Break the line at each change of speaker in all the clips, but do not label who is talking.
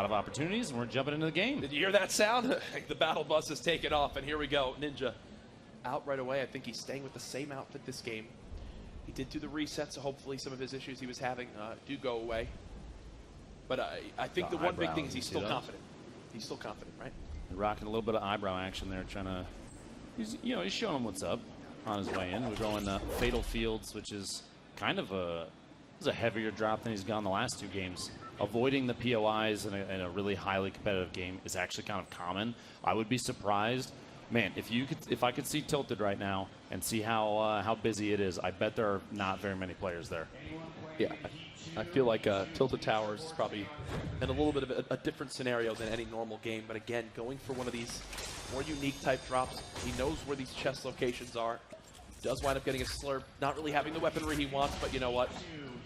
lot of opportunities, and we're jumping into the game.
Did you hear that sound? The battle bus has taken off, and here we go. Ninja out right away. I think he's staying with the same outfit this game. He did do the reset, so hopefully some of his issues he was having do go away. But I think the one big thing is he's still confident. He's still confident, right?
Rocking a little bit of eyebrow action there, trying to, he's showing him what's up on his way in. We're going Fatal Fields, which is kind of a heavier drop than he's gone the last 2 games. Avoiding the POIs in a really highly competitive game is actually kind of common. I would be surprised, man, if I could see Tilted right now and see how busy it is. I bet there are not very many players there.
Yeah, I feel like Tilted Towers is probably in a little bit of a different scenario than any normal game. But again, going for one of these more unique type drops, he knows where these chest locations are. Does wind up getting a slurp, not really having the weaponry he wants, but you know what?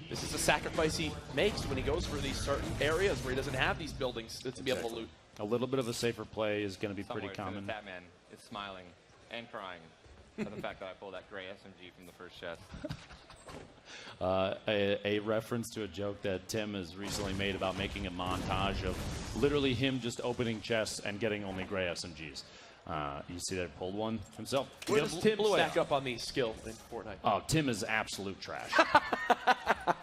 This is a sacrifice he makes when he goes for these certain areas where he doesn't have these buildings to be able to loot.
A little bit of a safer play is going to be pretty common.
Batman is smiling and crying for the fact that I pulled that gray SMG from the first chest.
A reference to a joke that Tim has recently made about making a montage of literally him just opening chests and getting only gray SMGs. You see that he pulled one himself.
Where does Tim stack up on these skills in Fortnite?
Oh, Tim is absolute trash.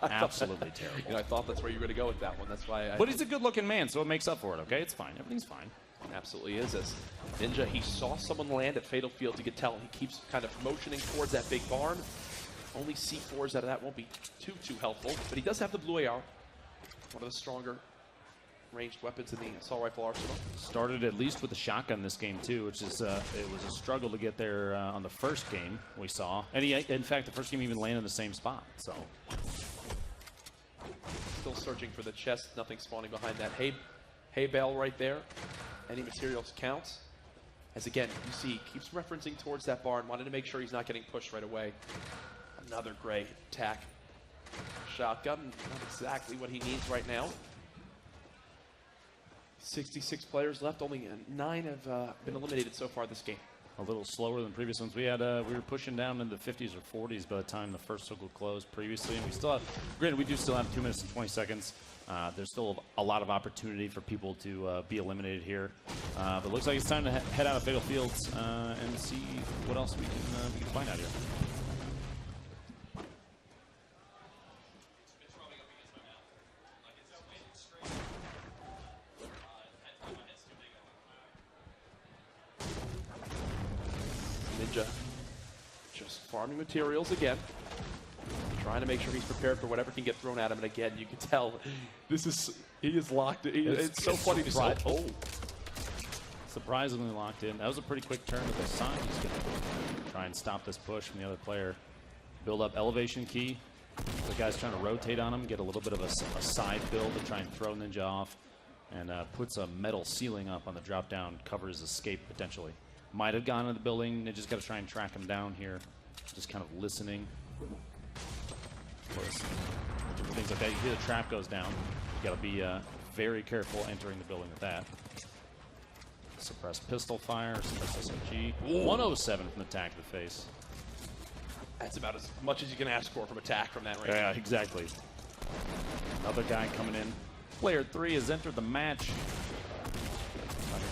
Absolutely terrible.
You know, I thought that's where you were going to go with that one. That's why.
But he's a good-looking man, so it makes up for it. Okay, it's fine. Everything's fine.
Absolutely is. As Ninja, he saw someone land at Fatal Fields. You could tell he keeps kind of motioning towards that big barn. Only C4s out of that won't be too helpful, but he does have the blue AR, one of the stronger ranged weapons in the assault rifle arsenal.
Started at least with the shotgun this game too, which is it was a struggle to get there on the first game we saw, and he, in fact, the first game even landed in the same spot. So
still searching for the chest, nothing spawning behind that hay bale right there. Any materials counts. As again, you see, keeps referencing towards that barn, wanted to make sure he's not getting pushed right away. Another gray attack. Shotgun, not exactly what he needs right now. 66 players left, only 9 have been eliminated so far this game.
A little slower than previous ones. We were pushing down in the 50s or 40s by the time the first circle closed previously, and we still have, granted, we do still have 2 minutes and 20 seconds. There's still a lot of opportunity for people to be eliminated here, but it looks like it's time to head out of Fatal Fields and see what else we can find out here.
Ninja just farming materials again, trying to make sure he's prepared for whatever can get thrown at him. And again, you can tell he is locked. It's so funny to see.
Surprisingly locked in. That was a pretty quick turn to the side. He's going to try and stop this push from the other player. Build up elevation key. The guy's trying to rotate on him, get a little bit of a side build to try and throw Ninja off, and puts a metal ceiling up on the drop down, covers escape potentially. Might have gone into the building. They just got to try and track him down here. Just kind of listening. Of course, things like that. You hear the trap goes down. You got to be very careful entering the building with that. Suppressed pistol fire, suppressed SMG. 107 from the attack to the face.
That's about as much as you can ask for from attack from that range.
Yeah, exactly. Another guy coming in. Player 3 has entered the match.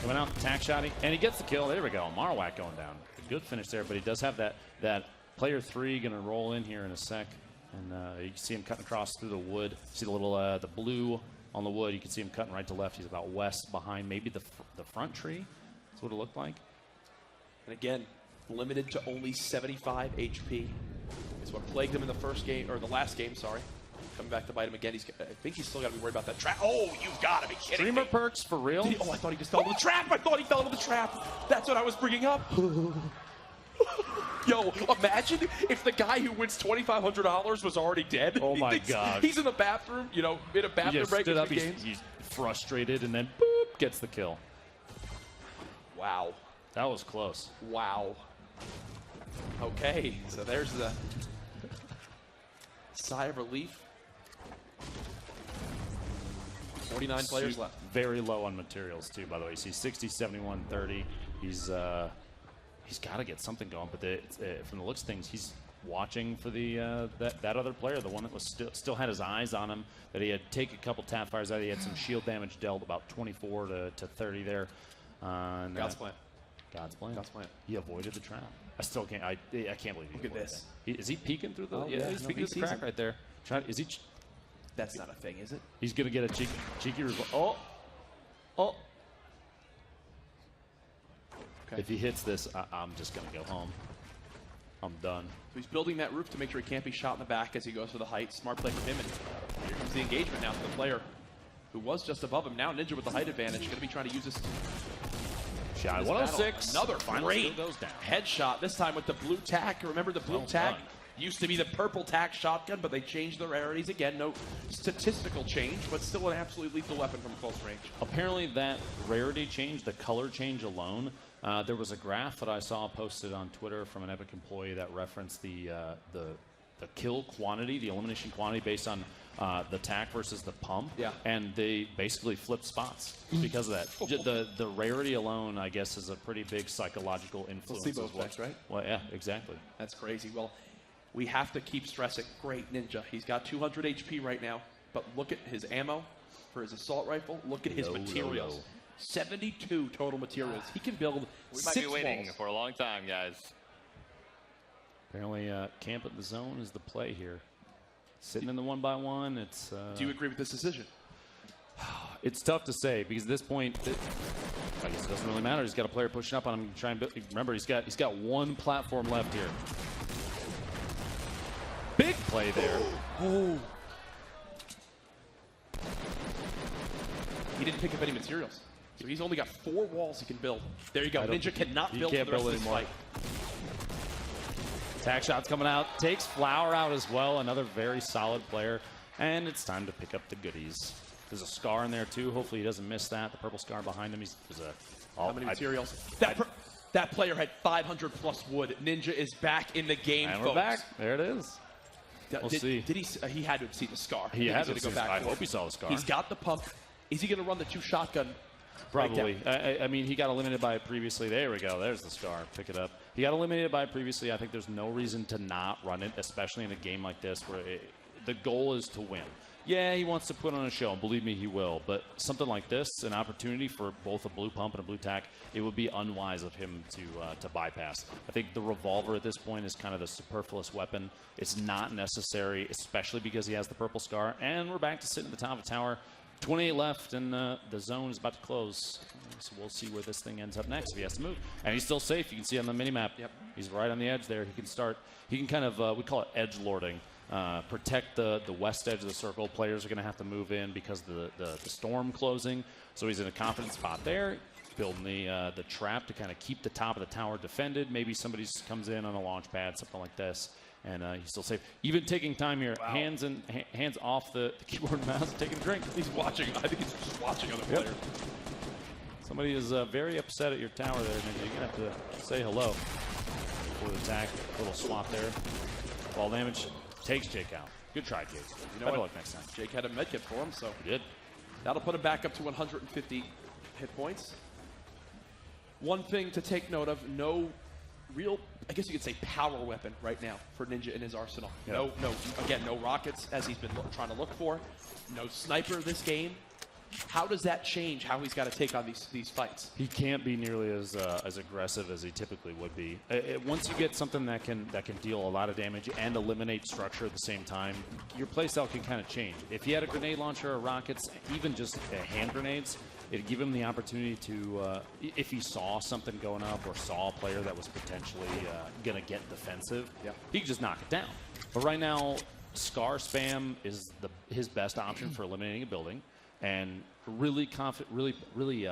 Coming out, attack shotty, and he gets the kill. There we go. Marowak going down. Good finish there, but he does have that player 3 going to roll in here in a sec, and you can see him cutting across through the wood. See the little the blue on the wood. You can see him cutting right to left. He's about west behind maybe the front tree. That's what it looked like.
And again, limited to only 75 HP. Is what plagued him in the first game, or the last game, sorry. Coming back to bite him again. I think he's still got to be worried about that trap. Oh, you've got to be kidding
Streamer
me.
perks for real?
Oh, I thought he just fell into the trap. I thought he fell into the trap. That's what I was bringing up. Yo, imagine if the guy who wins $2,500 was already dead.
Oh my God.
He's in the bathroom, you know, in a bathroom break in games.
He's frustrated and then boop, gets the kill.
Wow.
That was close.
Wow. Okay, so there's the sigh of relief. 49 players left.
Very low on materials too, by the way. You see 60, 71, 30. He's got to get something going, but from the looks of things, he's watching for the that other player, the one that was still had his eyes on him, that he had taken a couple tap fires out. He had some shield damage dealt, about 24 to 30 there.
God's plan.
God's plan.
God's plan.
He avoided the trap. I still can't. I can't believe he
Look at
avoided
this.
that. Is he peeking through the?
Oh,
yeah, he's peeking through the crack right there. Is he?
That's not a thing, is it?
He's gonna get a cheeky. Oh. Okay. If he hits this, I'm just gonna go home. I'm done.
So he's building that roof to make sure he can't be shot in the back as he goes for the height. Smart play from him, and here comes the engagement now for the player who was just above him. Now Ninja with the height advantage, going to be trying to use this.
Shot 106.
Another
great goes down.
Headshot, this time with the blue tack. Remember the blue tack?
Done.
Used to be the purple tack shotgun, but they changed the rarities again. No statistical change, but still an absolutely lethal weapon from close range.
Apparently that rarity change, the color change alone, there was a graph that I saw posted on Twitter from an Epic employee that referenced the kill quantity, the elimination quantity based on the tack versus the pump.
Yeah.
And they basically flipped spots because of that. The rarity alone, I guess, is a pretty big psychological influence.
Placebo
as well.
effect, right?
Well, yeah, exactly.
That's crazy. Well, we have to keep stressing. Great Ninja. He's got 200 HP right now, but look at his ammo for his assault rifle. Look at his materials. 72 total materials. He can build
We might be waiting for a long time, guys.
Apparently, camp at the zone is the play here. Sitting in the 1-by-1, it's...
Do you agree with this decision?
It's tough to say because at this point, I guess it doesn't really matter. He's got a player pushing up on him. Try and build. Remember, he's got one platform left here. Big play there.
Oh. He didn't pick up any materials. So he's only got 4 walls he can build. There you go. Ninja cannot build for the rest of this fight.
Tack shot's coming out. Takes Flower out as well. Another very solid player. And it's time to pick up the goodies. There's a scar in there too. Hopefully he doesn't miss that. The purple scar behind him.
How many materials? That player had 500 plus wood. Ninja is back in the game,
and
folks.
we're back. There it is. We'll see.
Did he? He had to have seen the scar.
He had to
go back.
I hope he saw the scar.
He's got the pump. Is he going to run the 2 shotgun?
Probably. I mean, he got eliminated by it previously. There we go. There's the scar. Pick it up. He got eliminated by it previously. I think there's no reason to not run it, especially in a game like this where the goal is to win. Yeah, he wants to put on a show, and believe me, he will. But something like this, an opportunity for both a blue pump and a blue tack, it would be unwise of him to bypass. I think the revolver at this point is kind of the superfluous weapon. It's not necessary, especially because he has the purple scar. And we're back to sitting at the top of the tower. 28 left, and the zone is about to close. So we'll see where this thing ends up next if he has to move. And he's still safe. You can see on the minimap.
Yep.
He's right on the edge there. He can start. He can kind of, we call it edge lording. Protect the west edge of the circle. Players are going to have to move in because of the storm closing. So he's in a confident spot there. Building the trap to kind of keep the top of the tower defended. Maybe somebody comes in on a launch pad, something like this. And he's still safe. Even taking time here, wow. hands off the keyboard and mouse, taking a drink.
He's watching. I think he's just watching other players.
Somebody is very upset at your tower there, Ninja. You're going to have to say hello before the attack. Little swap there. Ball damage takes Jake out. Good try, Jake.
You know what?
Luck next time.
Jake had a medkit for him, so
he did.
That'll put him back up to 150 hit points. One thing to take note of, no real, I guess you could say, power weapon right now for Ninja in his arsenal.
Yep.
No rockets as he's been trying to look for. No sniper this game. How does that change how he's got to take on these fights?
He can't be nearly as aggressive as he typically would be. Once you get something that can deal a lot of damage and eliminate structure at the same time, your playstyle can kind of change. If he had a grenade launcher or rockets, even just hand grenades, it'd give him the opportunity to, if he saw something going up or saw a player that was potentially going to get defensive, he could just knock it down. But right now, Scar spam is his best option for eliminating a building. And really confident, really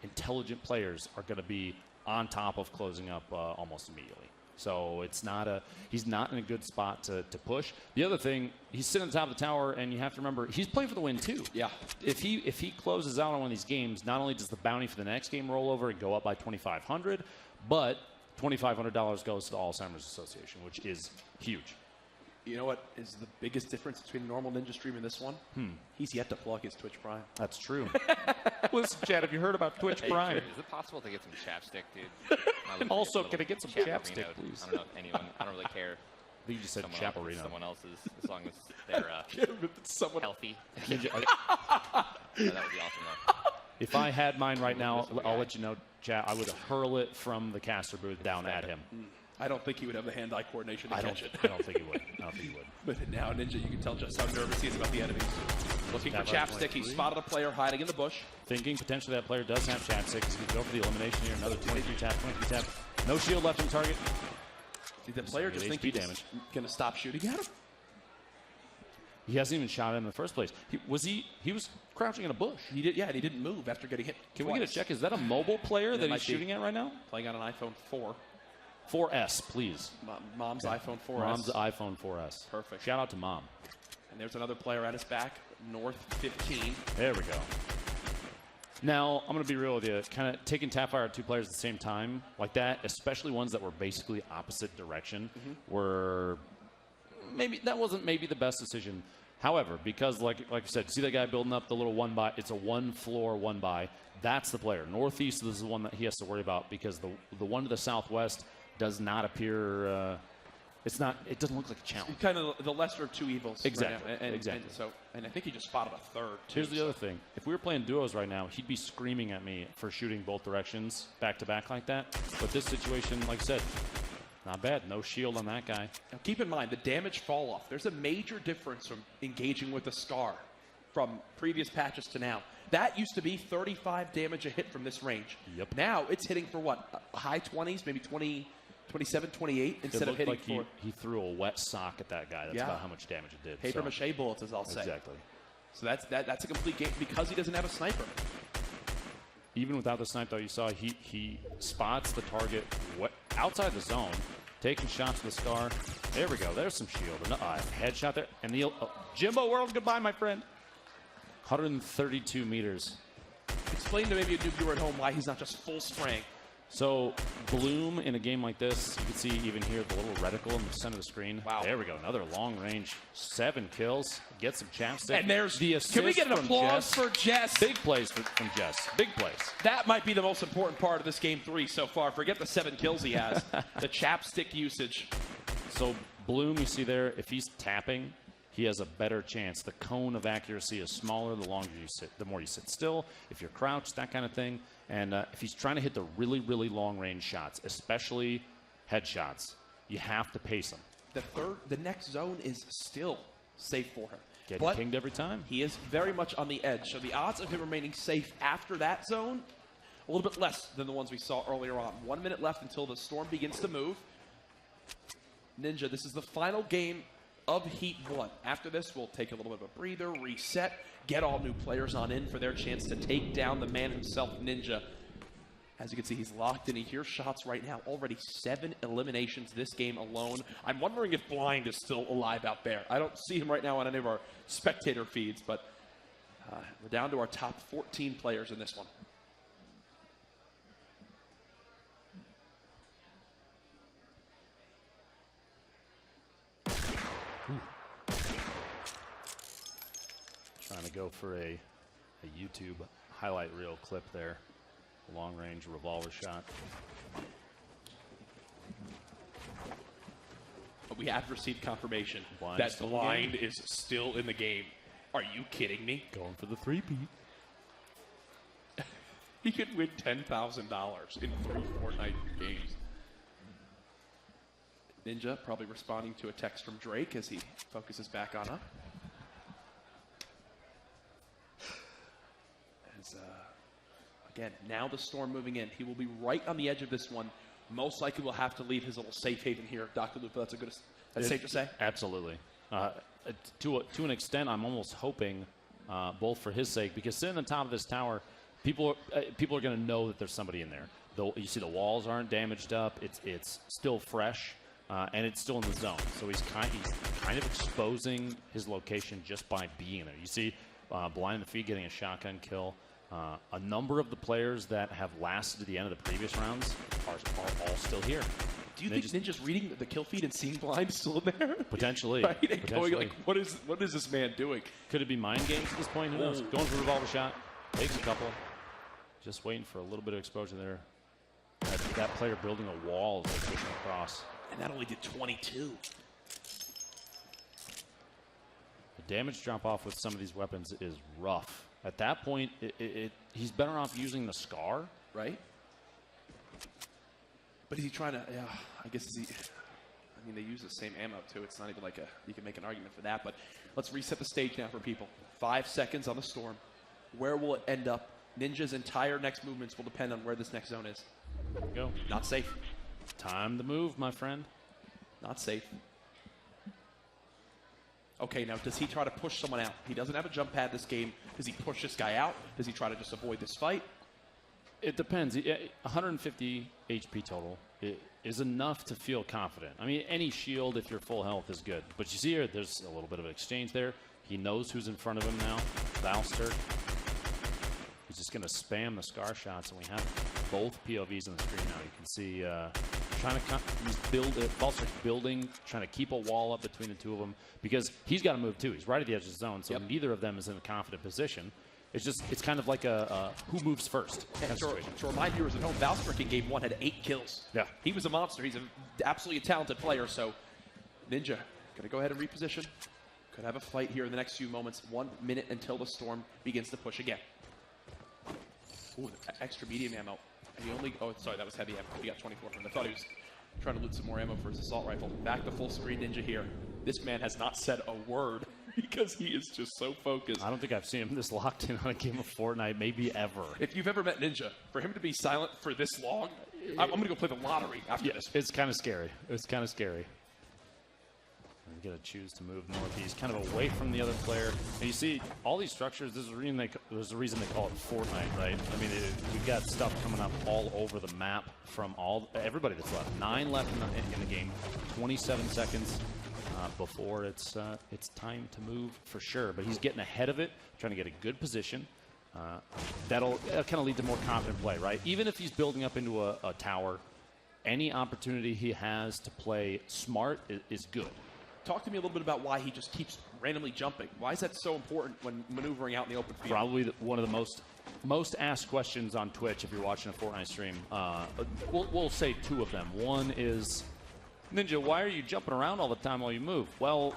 intelligent players are going to be on top of closing up almost immediately. So he's not in a good spot to push. The other thing, he's sitting on the top of the tower, and you have to remember, he's playing for the win too. Yeah. If he closes out on one of these games, not only does the bounty for the next game roll over and go up by $2,500, but $2,500 goes to the Alzheimer's Association, which is huge.
You know what is the biggest difference between a normal Ninja stream and this one? He's yet to plug his Twitch Prime.
That's true. Listen, Chad, have you heard about Twitch Prime?
Is it possible to get some chapstick, dude?
Also, can I get some chapstick, please?
I don't know if anyone. I don't really care.
think you just said
someone
Chaparino.
someone else's, as long as they're
Someone
healthy.
Ninja,
Yeah, that would be awesome, though.
if I had mine right now, I'll let you know, chat. I would hurl it from the caster booth down at him.
I don't think he would have the hand-eye coordination to catch it.
I don't think he would. I don't think he would.
But now Ninja, you can tell just how nervous he is about the enemies. Looking for
Tap out
Chapstick. He
23.
spotted a player hiding in the bush.
Thinking potentially that player does have Chapstick. He's going to go for the elimination here. Another 23 tap, 23 tap. No shield left on target.
See, the player just
HP
thinking
damage.
he's going to stop shooting at him.
He hasn't even shot him in the first place. He was crouching in a bush.
He did, yeah, and he didn't move after getting hit.
Can we get a check? Is that a mobile player that he's
might be.
shooting at right now?
Playing on an iPhone 4.
4S, please.
Mom's iPhone 4S.
Mom's iPhone 4S.
Perfect.
Shout out to Mom.
And there's another player at his back, North 15.
There we go. Now, I'm going to be real with you. Kind of taking Tapfire at two players at the same time like that, especially ones that were basically opposite direction, were maybe that wasn't maybe the best decision. However, because like I said, see that guy building up the little one by? It's a one floor, one by. That's the player. Northeast, this is the one that he has to worry about because the one to the southwest does not appear. It doesn't look like a challenge.
Kind of the lesser of two evils.
Exactly.
Right now.
Exactly.
And I think he just spotted a third, too.
Here's the other thing. If we were playing duos right now, he'd be screaming at me for shooting both directions back to back like that. But this situation, like I said, not bad. No shield on that guy.
Now, keep in mind, the damage fall off. There's a major difference from engaging with the Scar from previous patches to now. That used to be 35 damage a hit from this range.
Yep.
Now it's hitting for what? High 20s, maybe 20, 27, 28 instead of hitting
like
for
he threw a wet sock at that guy. That's about how much damage it did.
paper mache bullets, as I'll say.
Exactly.
So that's a complete game because he doesn't have a sniper.
Even without the snipe, though, you saw he spots the target outside the zone, taking shots with the Scar. There we go. There's some shield. Headshot there. And the Jimbo World, goodbye, my friend. 132 meters.
Explain to maybe a new viewer at home why he's not just full spraying.
So Bloom in a game like this, you can see even here the little reticle in the center of the screen.
Wow.
There we go. Another long range. 7 kills. Get some Chapstick.
And there's
the assist.
Can we get an
from
applause
Jess.
for Jess?
Big plays from Jess. Big plays.
That might be the most important part of this game 3 so far. Forget the 7 kills he has. The Chapstick usage.
So Bloom, you see there, if he's tapping, he has a better chance. The cone of accuracy is smaller the longer you sit, the more you sit still. If you're crouched, that kind of thing. And if he's trying to hit the really, really long range shots, especially headshots, you have to pace him.
The next zone is still safe for him.
Getting pinged every time.
He is very much on the edge. So the odds of him remaining safe after that zone, a little bit less than the ones we saw earlier on. 1 minute left until the storm begins to move. Ninja, this is the final game of Heat 1. After this, we'll take a little bit of a breather, reset, get all new players on in for their chance to take down the man himself, Ninja. As you can see, he's locked in. He hears shots right now. Already 7 eliminations this game alone. I'm wondering if Blind is still alive out there. I don't see him right now on any of our spectator feeds, but we're down to our top 14 players in this one.
Trying to go for a YouTube highlight reel clip there. Long range revolver shot.
But we have received confirmation
Blind
that
still in the
Blind
game.
is still in the game. Are you kidding me?
Going for the 3-peat.
He could win $10,000 in 3 Fortnite games. Ninja probably responding to a text from Drake as he focuses back on up. Again, now the storm moving in. He will be right on the edge of this one. Most likely will have to leave his little safe haven here. Dr. Lupa, that's safe to say?
Absolutely. To an extent, I'm almost hoping, both for his sake, because sitting on top of this tower, people are going to know that there's somebody in there. You see the walls aren't damaged up. It's still fresh, and it's still in the zone. So he's kind of exposing his location just by being there. You see Blind in the feet getting a shotgun kill. A number of the players that have lasted to the end of the previous rounds are all still here.
Do you think Ninja's reading the kill feed and seeing Blind still in there?
Potentially.
Right? And
Potentially.
going like, what is this man doing?
Could it be mind games at this point? Who knows? Going for a revolver shot. Takes a couple. Just waiting for a little bit of exposure there. That player building a wall as they're pushing across.
And that only did 22.
damage drop-off with some of these weapons is rough. At that point, he's better off using the Scar.
Right? But is he trying to, yeah, I guess I mean, they use the same ammo, too. It's not even like you can make an argument for that. But let's reset the stage now for people. 5 seconds on the Storm. Where will it end up? Ninja's entire next movements will depend on where this next zone is.
Go.
Not safe.
Time to move, my friend.
Not safe. Okay, now does he try to push someone out? He doesn't have a jump pad this game. Does he push this guy out? Does he try to just avoid this fight?
It depends. 150 HP total is enough to feel confident. I mean, any shield, if you're full health, is good. But you see here, there's a little bit of an exchange there. He knows who's in front of him now. Valster. He's just going to spam the Scar shots, and we have both POVs on the screen now. You can see Valster's building, trying to keep a wall up between the two of them because he's got to move too. He's right at the edge of the zone, so neither of them is in a confident position. It's kind of like a who moves first kind of situation.
To remind viewers at home, Valstrik in game 1 had 8 kills.
Yeah.
He was a monster. He's absolutely a talented player. So Ninja going to go ahead and reposition. Could have a fight here in the next few moments. 1 minute until the Storm begins to push again. Ooh, extra medium ammo. And he only, oh, sorry, that was heavy ammo. He got 24 from it. I thought he was trying to loot some more ammo for his assault rifle. Back to full screen Ninja here. This man has not said a word because he is just so focused.
I don't think I've seen him this locked in on a game of Fortnite, maybe ever.
If you've ever met Ninja, for him to be silent for this long, I'm going to go play the lottery after this.
It's kind of scary. It's kind of scary. He's going to choose to move northeast, kind of away from the other player. And you see, all these structures, there's a reason they call it Fortnite, right? I mean, you've got stuff coming up all over the map from everybody that's left. 9 left in the game, 27 seconds before it's time to move for sure. But he's getting ahead of it, trying to get a good position. That'll kind of lead to more confident play, right? Even if he's building up into a tower, any opportunity he has to play smart is good.
Talk to me a little bit about why he just keeps randomly jumping. Why is that so important when maneuvering out in the open field?
Probably one of the most asked questions on Twitch if you're watching a Fortnite stream. We'll say 2 of them. One is, Ninja, why are you jumping around all the time while you move? Well,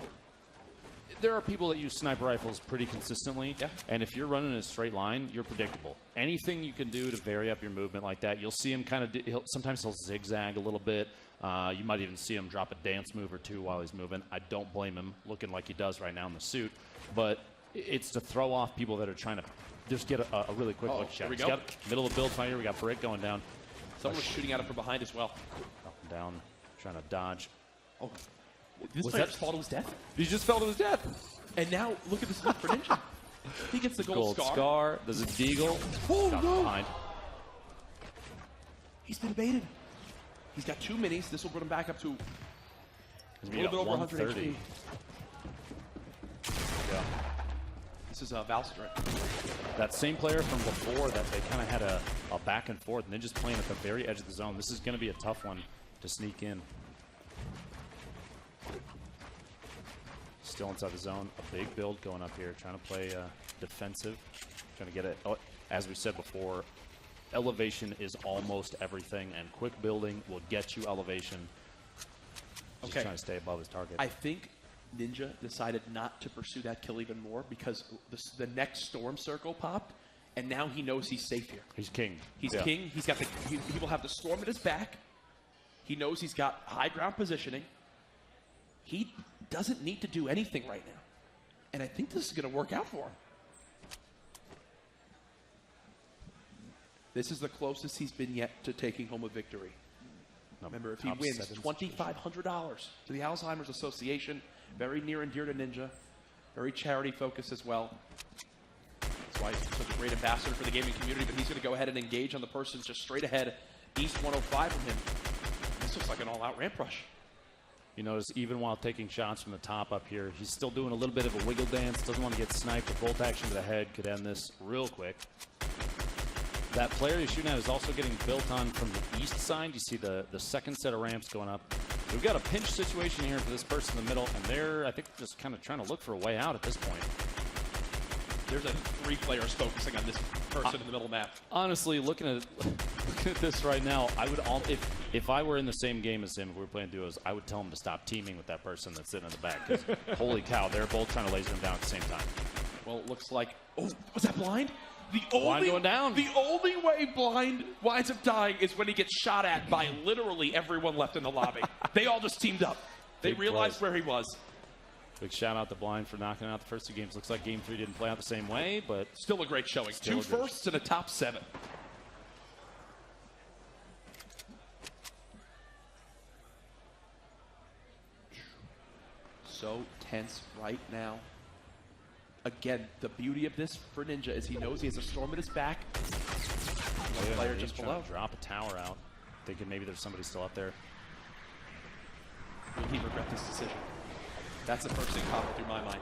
there are people that use sniper rifles pretty consistently, and if you're running in a straight line, you're predictable. Anything you can do to vary up your movement like that, you'll see him sometimes he'll zigzag a little bit. You might even see him drop a dance move or 2 while he's moving. I don't blame him, looking like he does right now in the suit. But it's to throw off people that are trying to just get a really quick look shot. He's got middle of the build fight here. We got Brick going down.
Someone was shooting at him from behind as well.
Up and down, trying to dodge.
Oh, this player just fell to his death?
He just fell to his death.
And now, look at this look for Ninja. He gets the gold scar.
There's a deagle.
Oh, no.
Behind.
He's been baited. He's got 2 minis. This will put him back up to a little bit over 100 HP.
Yeah.
This is Valstrik.
That same player from before that they kind of had a back and forth, and then just playing at the very edge of the zone. This is going to be a tough one to sneak in. Still inside the zone. A big build going up here, trying to play defensive, trying to get it. Oh, as we said before, elevation is almost everything, and quick building will get you elevation. Just trying to stay above his target.
I think Ninja decided not to pursue that kill even more because the next storm circle popped, and now he knows he's safe here.
He's king.
He's king. He's got he will have the storm at his back. He knows he's got high ground positioning. He doesn't need to do anything right now, and I think this is going to work out for him. This is the closest he's been yet to taking home a victory. Remember, if he wins, $2,500 to the Alzheimer's Association. Very near and dear to Ninja. Very charity focused as well. That's why he's such a great ambassador for the gaming community. But he's going to go ahead and engage on the person just straight ahead, East 105 from him. This looks like an all-out ramp rush.
You notice even while taking shots from the top up here, he's still doing a little bit of a wiggle dance. Doesn't want to get sniped. A bolt action to the head could end this real quick. That player he's shooting at is also getting built on from the east side. You see the second set of ramps going up. We've got a pinch situation here for this person in the middle, and they're, I think, just kind of trying to look for a way out at this point.
There's 3 players focusing on this person in the middle of the map.
Honestly, looking at this right now, I would If I were in the same game as him, if we were playing duos, I would tell him to stop teaming with that person that's sitting in the back. Because holy cow, they're both trying to laser him down at the same time.
Well, it looks like, oh, was that blind?
Blind going down.
The only way Blind winds up dying is when he gets shot at by literally everyone left in the lobby. They all just teamed up. They realized where he was.
Big shout out to Blind for knocking out the first 2 games. Looks like game 3 didn't play out the same way, but
still a great showing. 2 firsts and a top 7. So tense right now. Again, the beauty of this for Ninja is he knows he has a storm at his back.
Oh, yeah,
player just below.
Drop a tower out, thinking maybe there's somebody still up there.
Will he regret this decision? That's the first thing popping through my mind.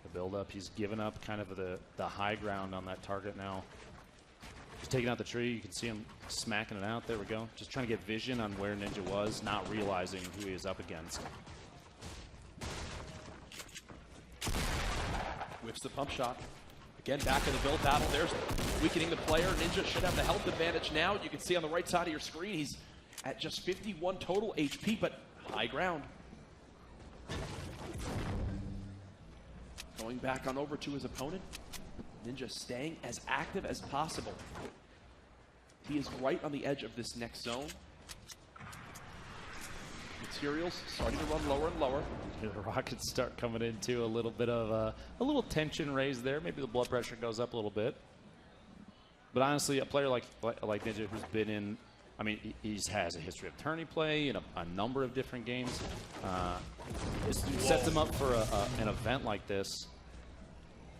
The build-up, he's given up kind of the high ground on that target now. Just taking out the tree, you can see him smacking it out. There we go. Just trying to get vision on where Ninja was, not realizing who he is up against.
Whips the pump shot. Again, back in the build battle. There's weakening the player. Ninja should have the health advantage now. You can see on the right side of your screen, he's at just 51 total HP, but high ground. Going back on over to his opponent. Ninja staying as active as possible. He is right on the edge of this next zone. Materials starting to run lower and lower.
The Rockets start coming into a little bit of a little tension raised there. Maybe the blood pressure goes up a little bit. But honestly, a player like Ninja, who's been in, I mean, he has a history of tourney play in a number of different games. It sets him up for an event like this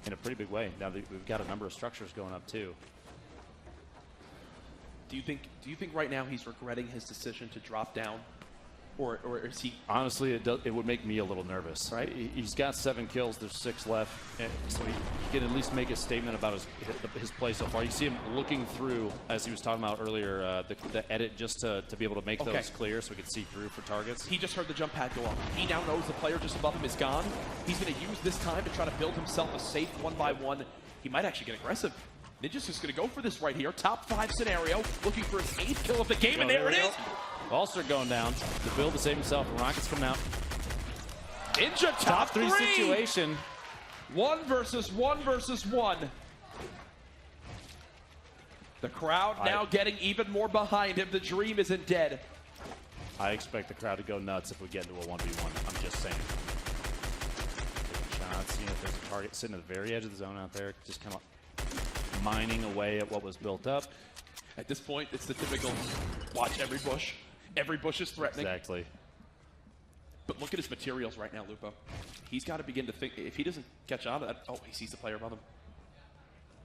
in a pretty big way. Now we've got a number of structures going up too.
Do you think right now he's regretting his decision to drop down? Or is he?
Honestly, it would make me a little nervous.
Right?
He's got 7 kills. There's 6 left, so he can at least make a statement about his play so far. You see him looking through, as he was talking about earlier, the edit just to be able to make those clear, so we can see through for targets.
He just heard the jump pad go off. He now knows the player just above him is gone. He's going to use this time to try to build himself a safe 1-by-1. He might actually get aggressive. Ninja's just going to go for this right here. Top 5 scenario, looking for his 8th kill of the game, and there it is.
Ulster going down to build to save himself. Rockets coming out.
Ninja top 3
situation.
1 versus 1 versus 1. The crowd now getting even more behind him. The dream isn't dead.
I expect the crowd to go nuts if we get into a 1v1. I'm just saying. Taking shots, seeing if there's a target sitting at the very edge of the zone out there, just kind of mining away at what was built up.
At this point, it's the typical watch every bush. Every bush is threatening.
Exactly.
But look at his materials right now, Lupo. He's got to begin to think, if he doesn't catch on to that, oh, he sees the player above him.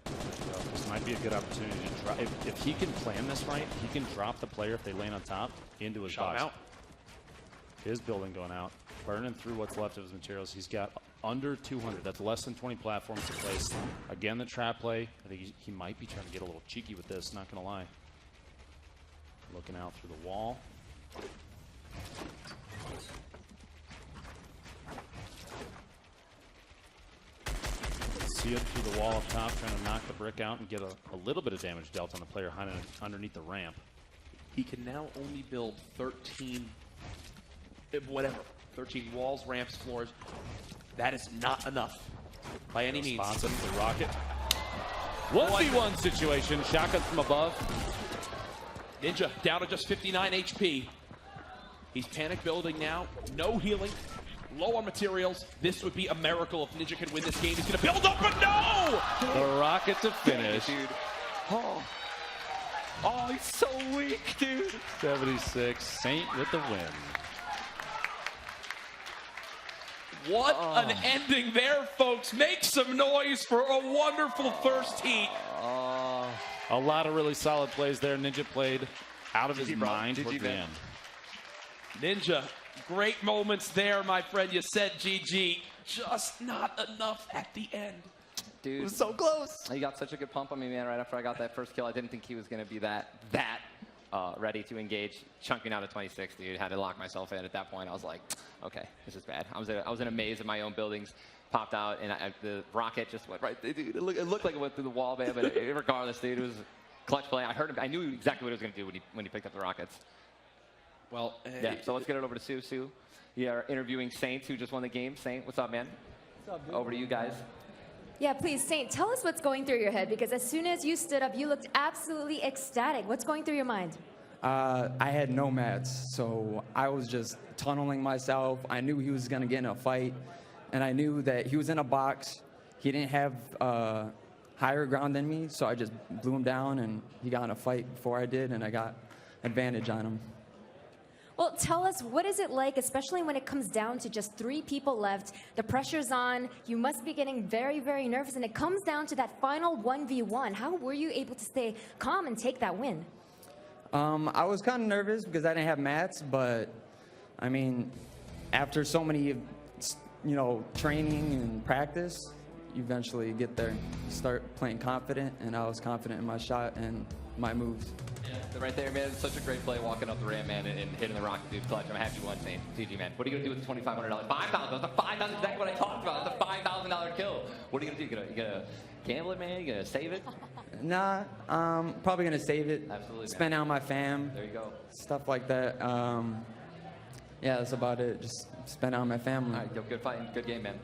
Well, this might be a good opportunity to drop. If he can plan this right, he can drop the player if they land on top into his box.
Out.
His building going out, burning through what's left of his materials. He's got under 200. That's less than 20 platforms to place. Again, the trap play. I think he might be trying to get a little cheeky with this, not going to lie. Looking out through the wall. See it through the wall up top, trying to knock the brick out and get a little bit of damage dealt on the player underneath the ramp.
He can now only build 13, whatever, 13 walls, ramps, floors. That is not enough by any means.
Sponsored the Rocket. 1v1 situation, shotgun from above.
Ninja down to just 59 HP. He's panic building now. No healing. Low on materials. This would be a miracle if Ninja could win this game. He's going to build up, but no!
The Rocket to finish.
Dude. Oh, he's so weak, dude.
76. Saint with the win.
What an ending there, folks. Make some noise for a wonderful first heat.
A lot of really solid plays there. Ninja played out of his mind towards the end.
Ninja, great moments there, my friend. You said GG. Just not enough at the end.
Dude,
It was so close.
he got such a good pump on me, man, right after I got that first kill. I didn't think he was going to be that ready to engage. Chunking out of 26, dude. Had to lock myself in at that point. I was like, okay, this is bad. I was in a maze of my own buildings. Popped out, and the rocket just went right. Dude, it looked like it went through the wall, man, but regardless, dude, it was clutch play. I knew exactly what he was going to do when he picked up the Rockets.
Well,
Yeah, so let's get it over to Sue. Sue, you are interviewing Saint, who just won the game. Saint, what's up, man?
What's up, dude?
Over to you guys.
Yeah, please, Saint, tell us what's going through your head, because as soon as you stood up, you looked absolutely ecstatic. What's going through your mind?
I had no mats, so I was just tunneling myself. I knew he was going to get in a fight, and I knew that he was in a box. He didn't have higher ground than me, so I just blew him down, and he got in a fight before I did, and I got advantage on him.
Well, tell us, what is it like, especially when it comes down to just 3 people left, the pressure's on, you must be getting very, very nervous, and it comes down to that final 1v1. How were you able to stay calm and take that win?
I was kind of nervous because I didn't have mats, but, I mean, after so many, training and practice, you eventually get there. You start playing confident, and I was confident in my shot and my moves.
Yeah, right there, man. Such a great play walking up the ram, man, and hitting the rocket, dude. Clutch. I'm happy you won, Saint. GG, man. What are you going to do with the $2,500? $5,000. That's a $5,000. Exactly what I talked about. That's a $5,000 kill. What are you going to do? You going to gamble it, man? You going to save it?
Nah, probably going to save it.
Absolutely,
spend
man.
out my fam.
There you go.
Stuff like that. Yeah, that's about it. Just spend out my family.
All right, yo, good fighting. Good game, man.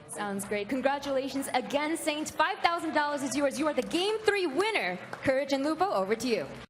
Sounds great. Congratulations again, Saint. $5,000 is yours. You are the Game 3 winner. Courage and Lupo, over to you.